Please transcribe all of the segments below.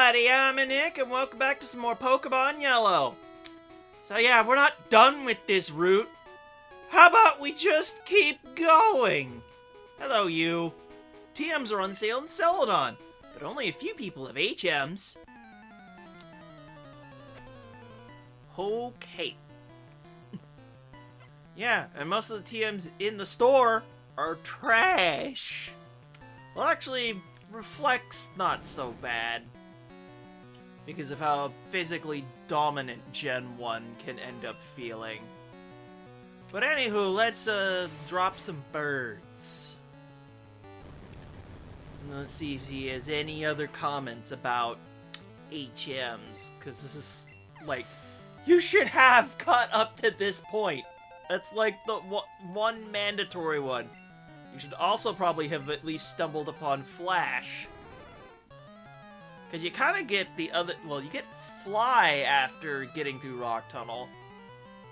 everybody, I'm Nick, and welcome back to some more Pokémon Yellow. So yeah, we're not done with this route. How about we just keep going? Hello, you. TMs are on sale in Celadon, but only a few people have HMs. Okay. Yeah, and most of the TMs in the store are trash. Well, actually, Reflect's not so bad, because of how physically dominant Gen 1 can end up feeling. But anywho, let's drop some birds. And let's see if he has any other comments about HMs, because this is, like, you should have cut up to this point. That's like the one mandatory one. You should also probably have at least stumbled upon Flash. Because you kind of get the other... Well, you get Fly after getting through Rock Tunnel.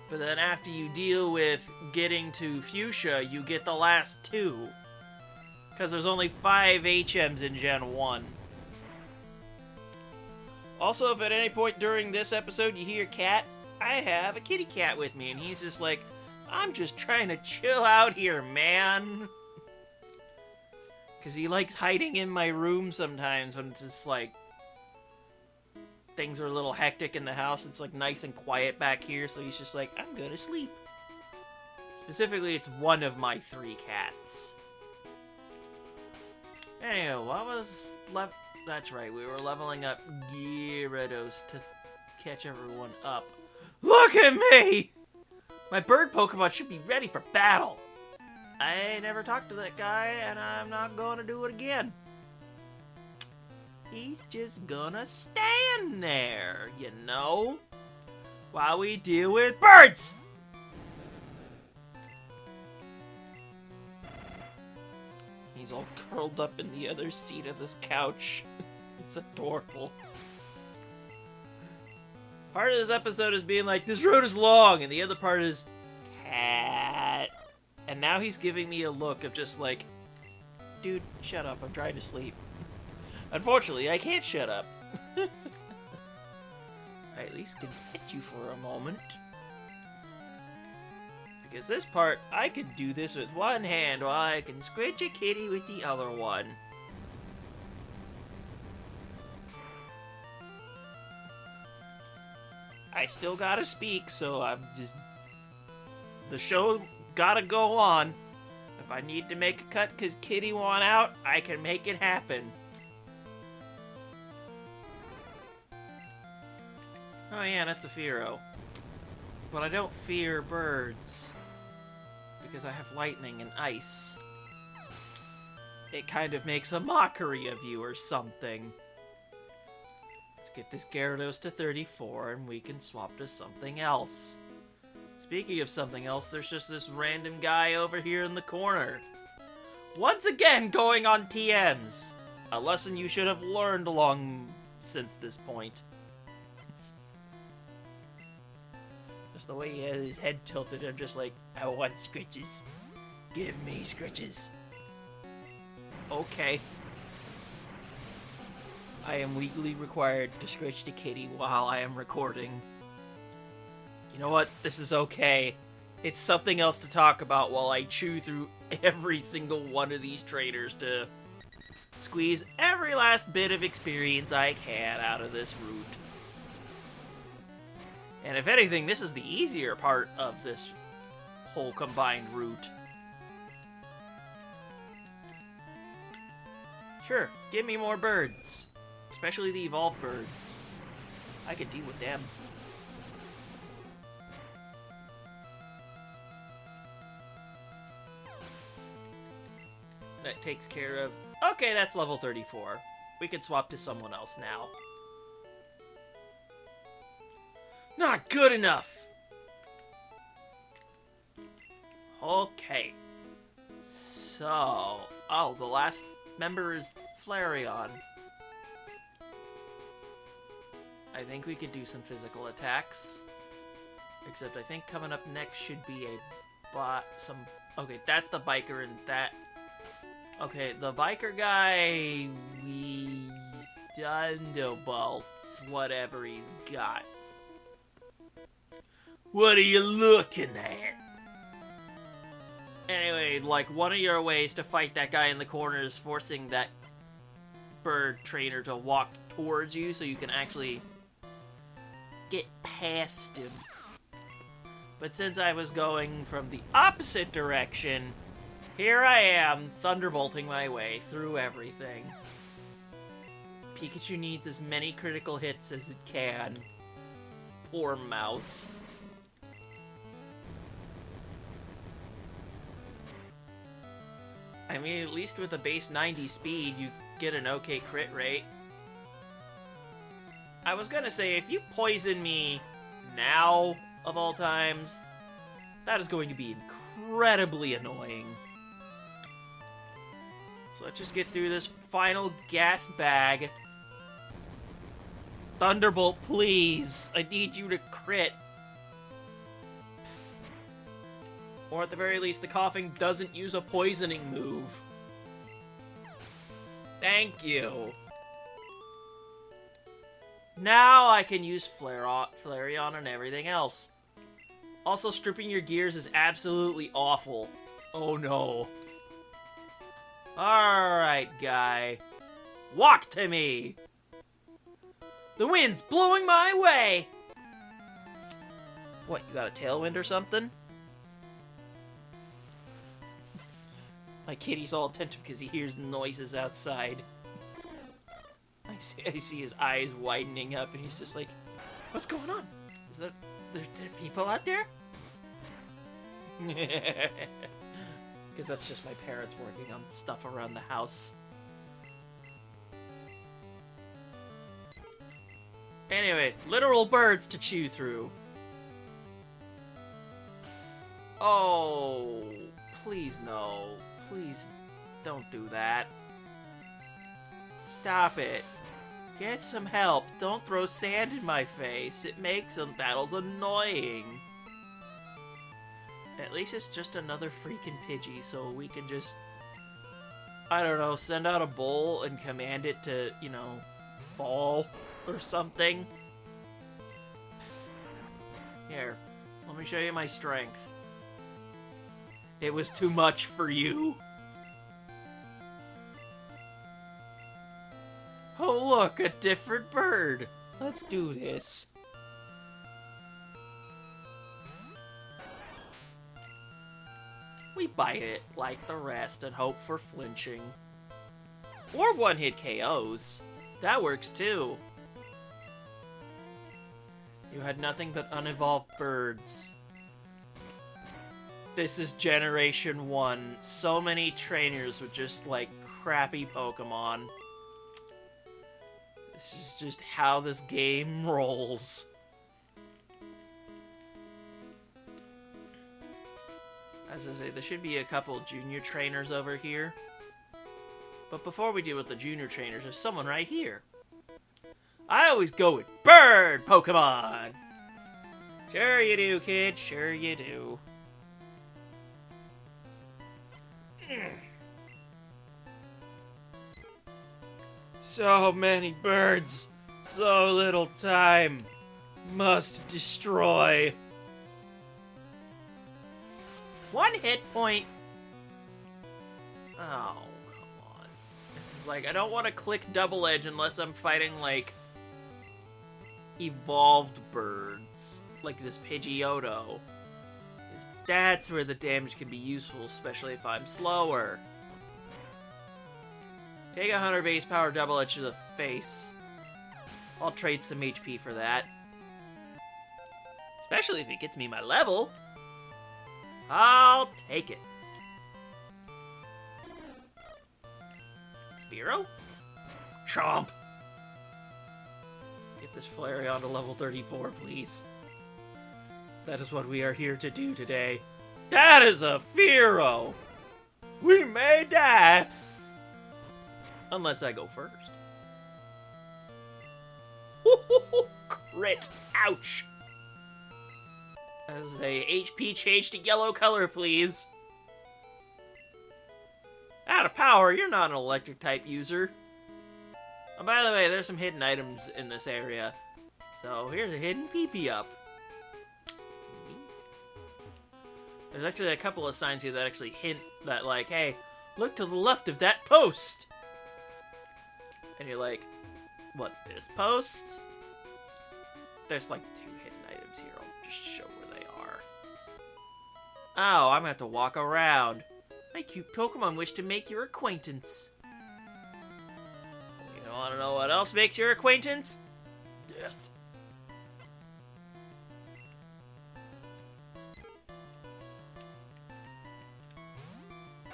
But then after you deal with getting to Fuchsia, you get the last two. Because there's only 5 HMs in Gen 1. Also, if at any point during this episode you hear cat, I have a kitty cat with me. And he's just like, I'm just trying to chill out here, man. Because he likes hiding in my room sometimes when it's just like... things are a little hectic in the house. It's like nice and quiet back here, so he's just like, I'm gonna sleep. Specifically, it's one of my 3 cats. Anyway, what was left? That's right, we were leveling up Gyarados to catch everyone up. Look at me! My bird Pokemon should be ready for battle. I never talked to that guy, and I'm not gonna do it again. He's just gonna stand there, you know, while we deal with birds! He's all curled up in the other seat of this couch. It's adorable. Part of this episode is being like, this road is long, and the other part is, cat. And now he's giving me a look of just like, dude, shut up, I'm trying to sleep. Unfortunately, I can't shut up. I at least can pet you for a moment. Because this part, I could do this with one hand while I can scratch a kitty with the other one. I still gotta speak, so I'm just... The show gotta go on. If I need to make a cut because Kitty want out, I can make it happen. Oh yeah, that's a Fearow. But I don't fear birds. Because I have lightning and ice. It kind of makes a mockery of you or something. Let's get this Gyarados to 34 and we can swap to something else. Speaking of something else, there's just this random guy over here in the corner. Once again going on TMs. A lesson you should have learned long since this point. Just the way he had his head tilted, I'm just like, I want scritches. Give me scritches. Okay. I am legally required to scratch the kitty while I am recording. You know what? This is okay. It's something else to talk about while I chew through every single one of these trainers to squeeze every last bit of experience I can out of this route. And if anything, this is the easier part of this whole combined route. Sure, give me more birds. Especially the evolved birds. I could deal with them. That takes care of... Okay, that's level 34. We can swap to someone else now. Not good enough! Okay. So... Oh, the last member is Flareon. I think we could do some physical attacks. Except I think coming up next should be a okay, that's the biker and that... Okay, the biker guy, we Thunderbolts, whatever he's got. What are you looking at? Anyway, like, one of your ways to fight that guy in the corner is forcing that bird trainer to walk towards you so you can actually get past him. But since I was going from the opposite direction, here I am, thunderbolting my way through everything. Pikachu needs as many critical hits as it can. Poor mouse. I mean, at least with a base 90 speed, you get an okay crit rate. I was gonna say, if you poison me now, of all times, that is going to be incredibly annoying. So let's just get through this final gas bag. Thunderbolt, please! I need you to crit. Or at the very least, the coughing doesn't use a poisoning move. Thank you. Now I can use Flareon and everything else. Also, stripping your gears is absolutely awful. Oh no. Alright, guy. Walk to me! The wind's blowing my way! What, you got a tailwind or something? My kitty's all attentive because he hears noises outside. I see his eyes widening up and he's just like, what's going on? Is there people out there? Because that's just my parents working on stuff around the house. Anyway, literal birds to chew through. Oh, please no. Please don't do that. Stop it. Get some help. Don't throw sand in my face. It makes some battles annoying. At least it's just another freaking Pidgey, so we can just, I don't know, send out a bowl and command it to, you know, fall or something. Here, let me show you my strength. It was too much for you. Oh look, a different bird. Let's do this. We bite it like the rest and hope for flinching. Or one-hit KOs. That works too. You had nothing but unevolved birds. This is Generation 1. So many trainers with just, like, crappy Pokemon. This is just how this game rolls. As I say, there should be a couple junior trainers over here. But before we deal with the junior trainers, there's someone right here. I always go with bird Pokemon! Sure you do, kid. Sure you do. So many birds, so little time. Must destroy. 1 hit point. Oh, come on. It's like, I don't want to click double edge unless I'm fighting, like, evolved birds. Like this Pidgeotto. That's where the damage can be useful, especially if I'm slower. Take 100 base power double edge to the face. I'll trade some HP for that. Especially if it gets me my level. I'll take it. Spearow? Chomp! Get this Flareon to level 34, please. That is what we are here to do today. That is a Fearow! We may die! Unless I go first. Crit! Ouch! As a HP change to yellow color, please. Out of power, you're not an electric type user. Oh, by the way, there's some hidden items in this area. So here's a hidden pee-pee up. There's actually a couple of signs here that actually hint that, like, hey, look to the left of that post. And you're like, what, this post? There's like 2 hidden items here. I'll just show where they are. Oh, I'm gonna have to walk around. My cute Pokemon wish to make your acquaintance. You don't want to know what else makes your acquaintance? Death.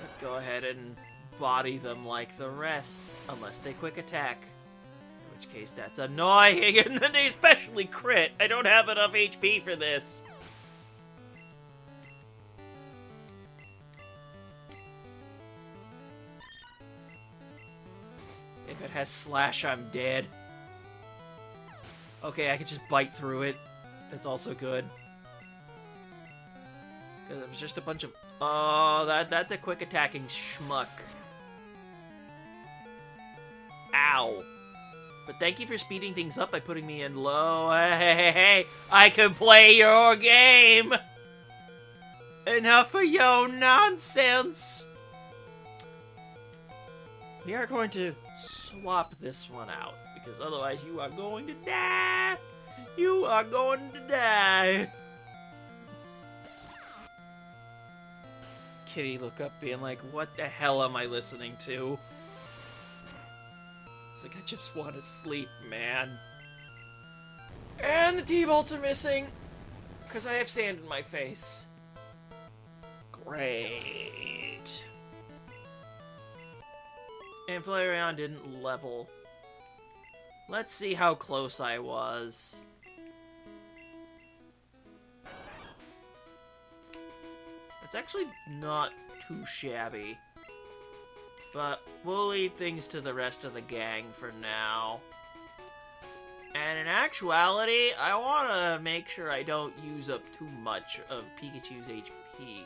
Let's go ahead and body them like the rest, unless they quick attack. In which case, that's annoying, and then they especially crit. I don't have enough HP for this. If it has Slash, I'm dead. Okay, I can just bite through it. That's also good. Because it was just a bunch of... Oh, that's a quick attacking schmuck. Ow. But thank you for speeding things up by putting me in low. Hey, I can play your game! Enough of your nonsense! We are going to swap this one out, because otherwise you are going to die! You are going to die! Kitty look up being like, what the hell am I listening to? It's like, I just want to sleep, man. And the T-bolts are missing, because I have sand in my face. Great. And Flareon didn't level. Let's see how close I was. It's actually not too shabby. But we'll leave things to the rest of the gang for now. And in actuality, I want to make sure I don't use up too much of Pikachu's HP.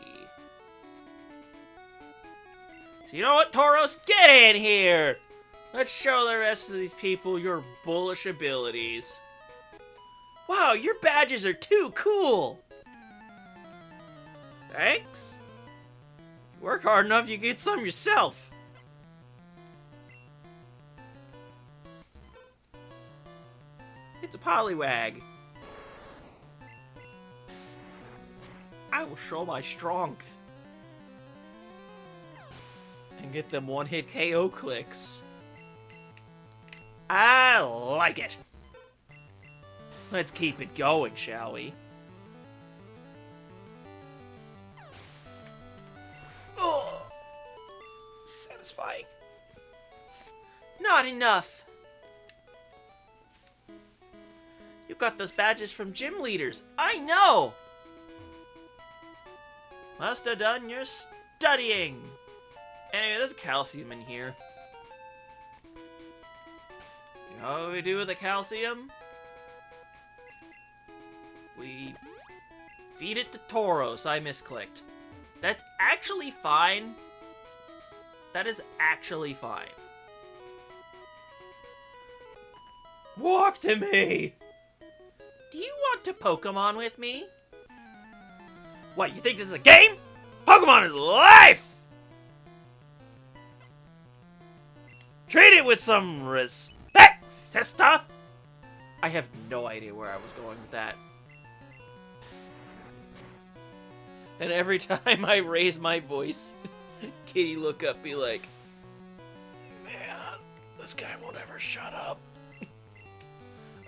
So you know what, Tauros? Get in here! Let's show the rest of these people your bullish abilities. Wow, your badges are too cool! Thanks? If you work hard enough, you get some yourself. It's a Poliwag. I will show my strength. And get them one-hit KO clicks. I like it. Let's keep it going, shall we? Oh, satisfying. Not enough. You got those badges from gym leaders. I know. Must have done your studying. Anyway, there's calcium in here. You know what we do with the calcium? We feed it to Tauros. I misclicked. That's actually fine. That is actually fine. Walk to me! Do you want to Pokemon with me? What, you think this is a game? Pokemon is life! Treat it with some respect, sister! I have no idea where I was going with that. And every time I raise my voice, Kitty look up, be like, man, this guy won't ever shut up.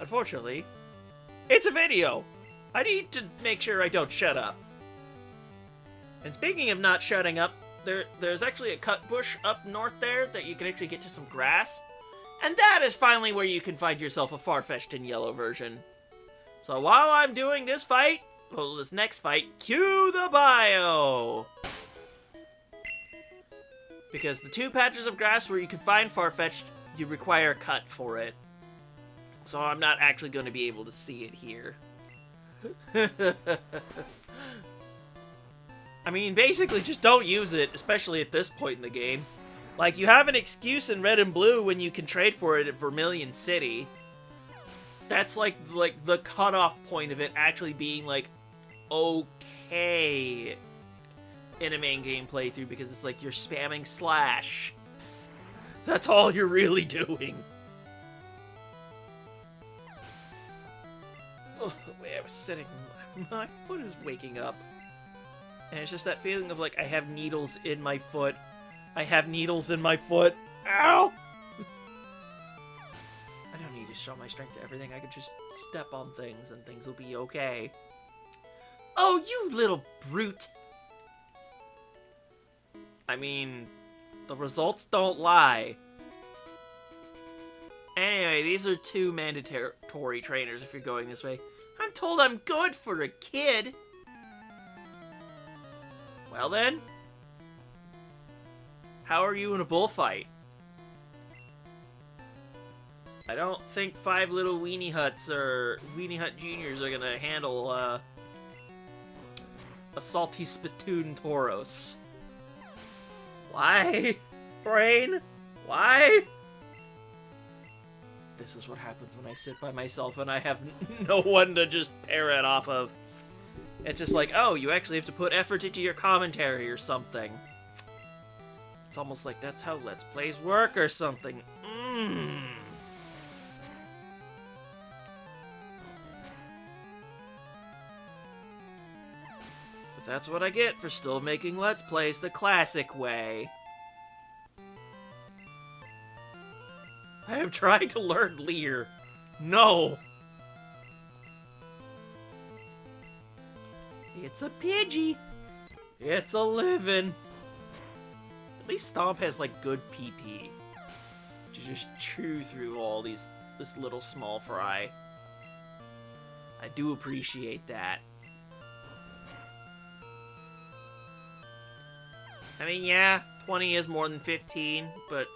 Unfortunately, it's a video. I need to make sure I don't shut up. And speaking of not shutting up, there's actually a cut bush up north there that you can actually get to some grass. And that is finally where you can find yourself a Farfetch'd in yellow version. So while I'm doing this fight, well, this next fight, cue the bio! Because the 2 patches of grass where you can find Farfetch'd, you require a cut for it. So I'm not actually going to be able to see it here. I mean, basically just don't use it, especially at this point in the game. Like, you have an excuse in Red and Blue when you can trade for it at Vermilion City. That's like the cutoff point of it actually being, like, okay in a main game playthrough, because it's like you're spamming slash. That's all you're really doing. Oh, the way I was sitting, my foot is waking up. And it's just that feeling of, like, I have needles in my foot. I have needles in my foot. Ow! I don't need to show my strength to everything. I can just step on things and things will be okay. Oh, you little brute! I mean, the results don't lie. Anyway, these are 2 mandatory trainers if you're going this way. I'm told I'm good for a kid. Well then, how are you in a bullfight? I don't think 5 little Weenie Huts or Weenie Hut Juniors are gonna handle a salty spittoon Tauros. Why? Brain? Why? This is what happens when I sit by myself and I have no one to just pair it off of. It's just like, oh, you actually have to put effort into your commentary or something. It's almost like that's how Let's Plays work or something. But that's what I get for still making Let's Plays the classic way. I am trying to learn Leer. No! It's a Pidgey. It's a living. At least Stomp has, like, good PP. To just chew through all this little small fry. I do appreciate that. I mean, yeah, 20 is more than 15, but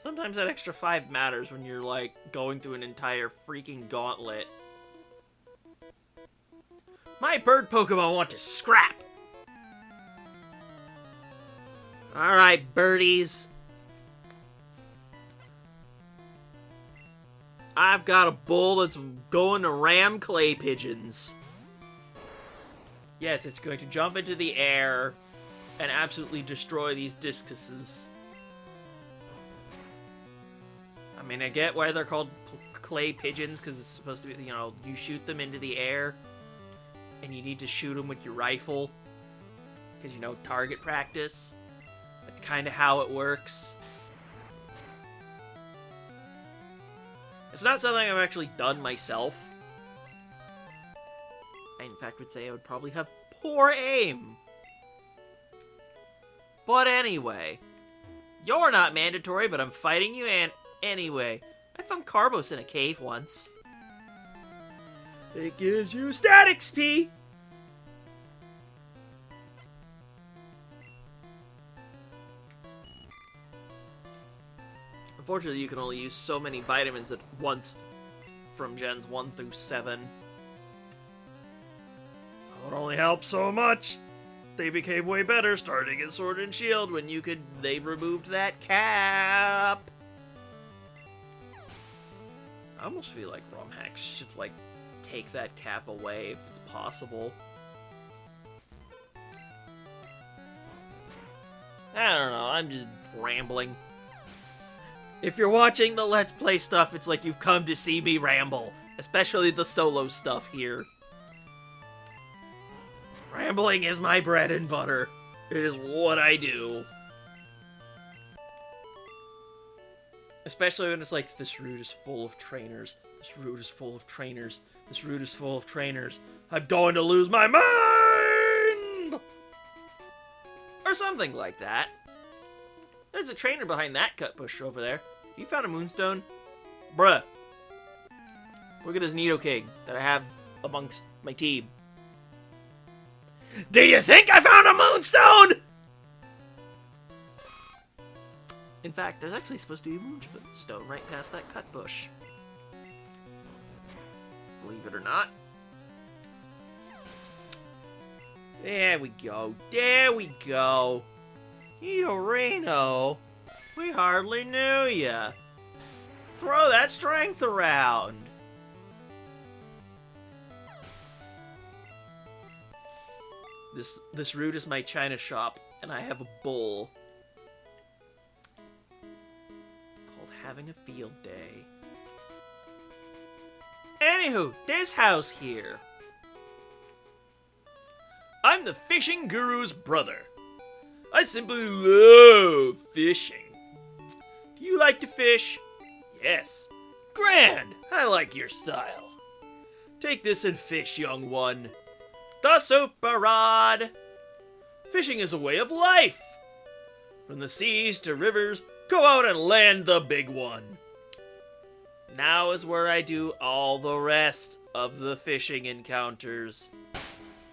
sometimes that extra 5 matters when you're, like, going through an entire freaking gauntlet. My bird Pokemon want to scrap! Alright, birdies. I've got a bull that's going to ram clay pigeons. Yes, it's going to jump into the air and absolutely destroy these discuses. I mean, I get why they're called clay pigeons, because it's supposed to be, you know, you shoot them into the air, and you need to shoot them with your rifle, because, you know, target practice. That's kind of how it works. It's not something I've actually done myself. I, in fact, would say I would probably have poor aim. But anyway, you're not mandatory, but I'm fighting you anyway. I found Carbos in a cave once. It gives you stat XP! Unfortunately, you can only use so many vitamins at once from Gens 1 through 7. So it only helps so much. They became way better starting in Sword and Shield when they removed that cap. I almost feel like ROM hacks should, like, take that cap away if it's possible. I don't know, I'm just rambling. If you're watching the Let's Play stuff, it's like you've come to see me ramble. Especially the solo stuff here. Rambling is my bread and butter. It is what I do. Especially when it's like, this route is full of trainers. This route is full of trainers. This route is full of trainers. I'm going to lose my mind! Or something like that. There's a trainer behind that cut bush over there. You found a Moonstone? Bruh. Look at this Nidoking that I have amongst my team. Do you think I found a Moonstone? In fact, there's actually supposed to be a Moonstone right past that cut bush. Believe it or not. There we go. There we go. Idorino, we hardly knew ya. Throw that strength around. This route is my china shop, and I have a bowl called Having a Field Day. Anywho, this house here. I'm the fishing guru's brother. I simply love fishing. Do you like to fish? Yes. Grand! I like your style. Take this and fish, young one. The super rod! Fishing is a way of life! From the seas to rivers, go out and land the big one. Now is where I do all the rest of the fishing encounters.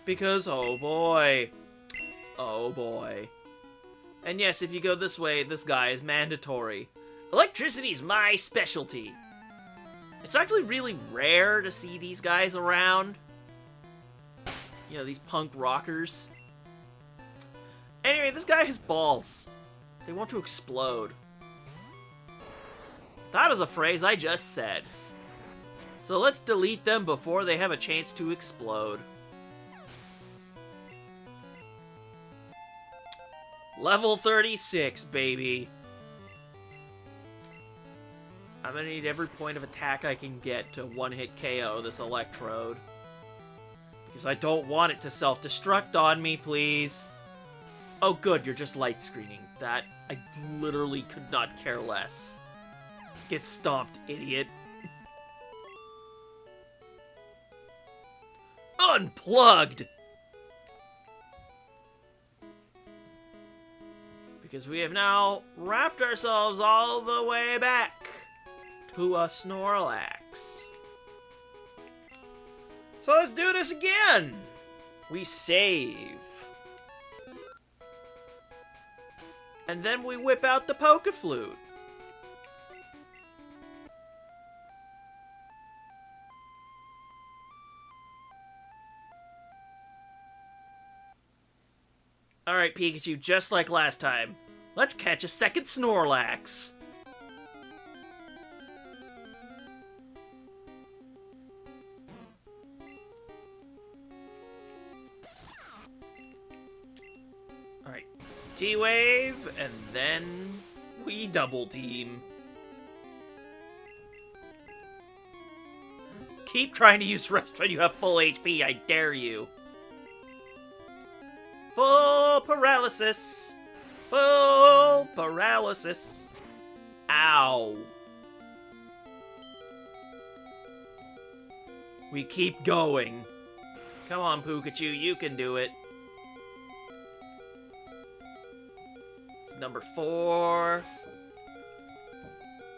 Because, oh boy. Oh boy. And yes, if you go this way, this guy is mandatory. Electricity is my specialty. It's actually really rare to see these guys around. You know, these punk rockers. Anyway, this guy has balls. They want to explode. That is a phrase I just said. So let's delete them before they have a chance to explode. Level 36, baby. I'm gonna need every point of attack I can get to one-hit KO this Electrode. Because I don't want it to self-destruct on me, please. Oh good, you're just light screening. That, I literally could not care less. Get stomped, idiot. Unplugged! Because we have now wrapped ourselves all the way back to a Snorlax. So let's do this again! We save. And then we whip out the Poké-Flute. Alright, Pikachu, just like last time. Let's catch a second Snorlax. Alright, T-Wave, and then we double team. Keep trying to use Rest when you have full HP, I dare you. Full paralysis. Full paralysis. Ow. We keep going. Come on, Pikachu, you can do it. It's number 4.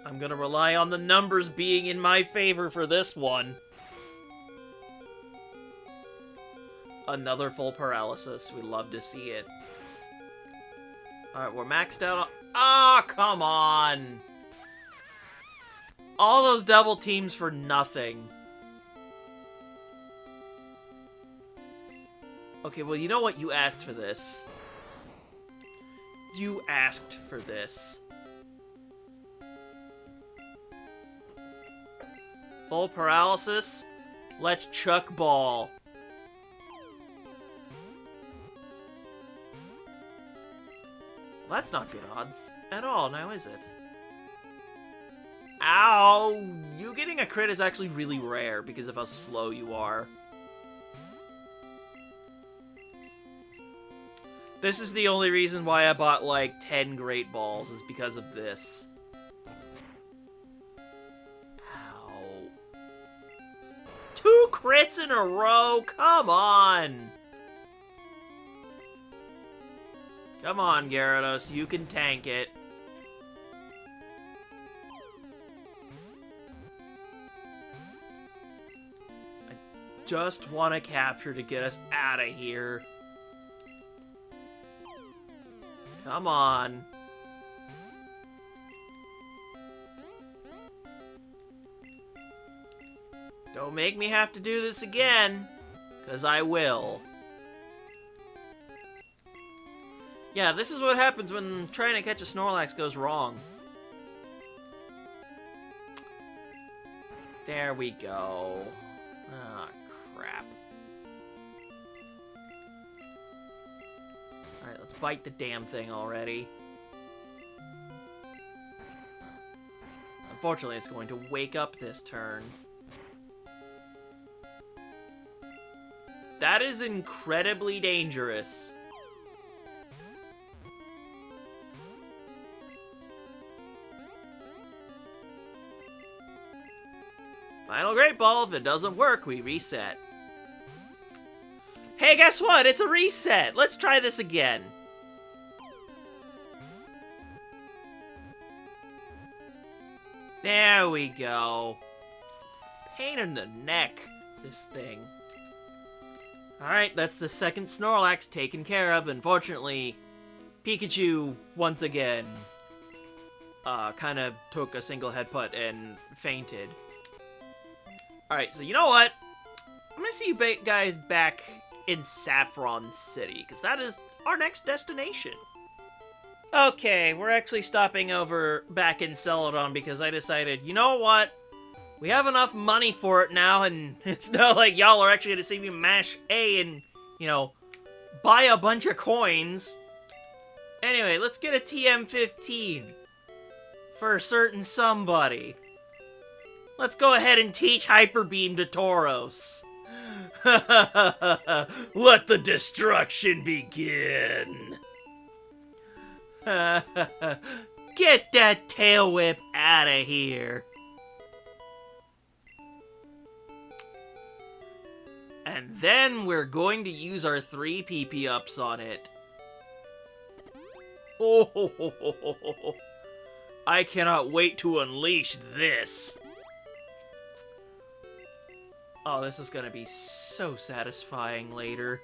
I'm gonna rely on the numbers being in my favor for this one. Another full paralysis. We love to see it. Alright, we're maxed out on... Ah, come on! All those double teams for nothing. Okay, well, you know what? You asked for this. You asked for this. Full paralysis? Let's chuck ball. That's not good odds at all, now is it? Ow! You getting a crit is actually really rare because of how slow you are. This is the only reason why I bought like 10 Great Balls, is because of this. Ow. 2 crits in a row? Come on! Come on, Gyarados, you can tank it. I just want to capture to get us out of here. Come on. Don't make me have to do this again, 'cause I will. Yeah, this is what happens when trying to catch a Snorlax goes wrong. There we go. Ah, crap. Alright, let's bite the damn thing already. Unfortunately, it's going to wake up this turn. That is incredibly dangerous. Final Great Ball, if it doesn't work, we reset. Hey, guess what? It's a reset! Let's try this again. There we go. Pain in the neck, this thing. Alright, that's the second Snorlax taken care of. Unfortunately, Pikachu, once again, kind of took a single headbutt and fainted. Alright, so you know what? I'm gonna see you guys back in Saffron City, because that is our next destination. Okay, we're actually stopping over back in Celadon because I decided, you know what? We have enough money for it now, and it's not like y'all are actually gonna see me mash A and, you know, buy a bunch of coins. Anyway, let's get a TM15 for a certain somebody. Let's go ahead and teach Hyper Beam to Tauros. Let the destruction begin. Get that tail whip out of here. And then we're going to use our 3 PP ups on it. Oh, I cannot wait to unleash this. Oh, this is gonna be so satisfying later.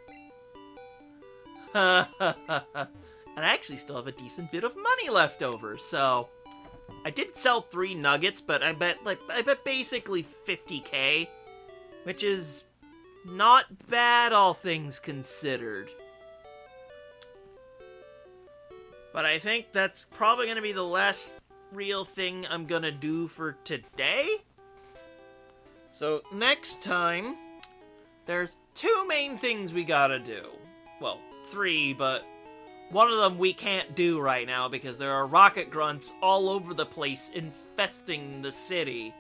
And I actually still have a decent bit of money left over, so I did sell 3 nuggets, but I bet basically 50k, which is not bad, all things considered. But I think that's probably going to be the last real thing I'm going to do for today. So next time, there's 2 main things we gotta do. Well, 3, but one of them we can't do right now because there are rocket grunts all over the place infesting the city.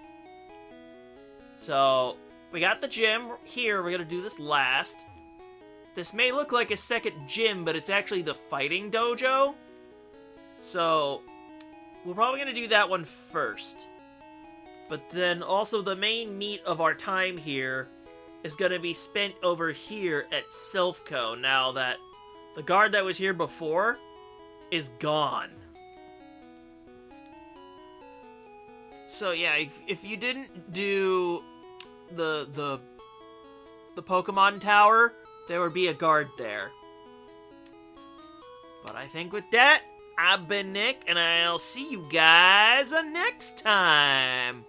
So we got the gym here. We're gonna do this last. This may look like a second gym, but it's actually the fighting dojo. So we're probably gonna do that one first. But then also the main meat of our time here is gonna be spent over here at Silphco now that the guard that was here before is gone. So yeah, if you didn't do the Pokemon Tower, there would be a guard there. But I think with that, I've been Nick, and I'll see you guys next time.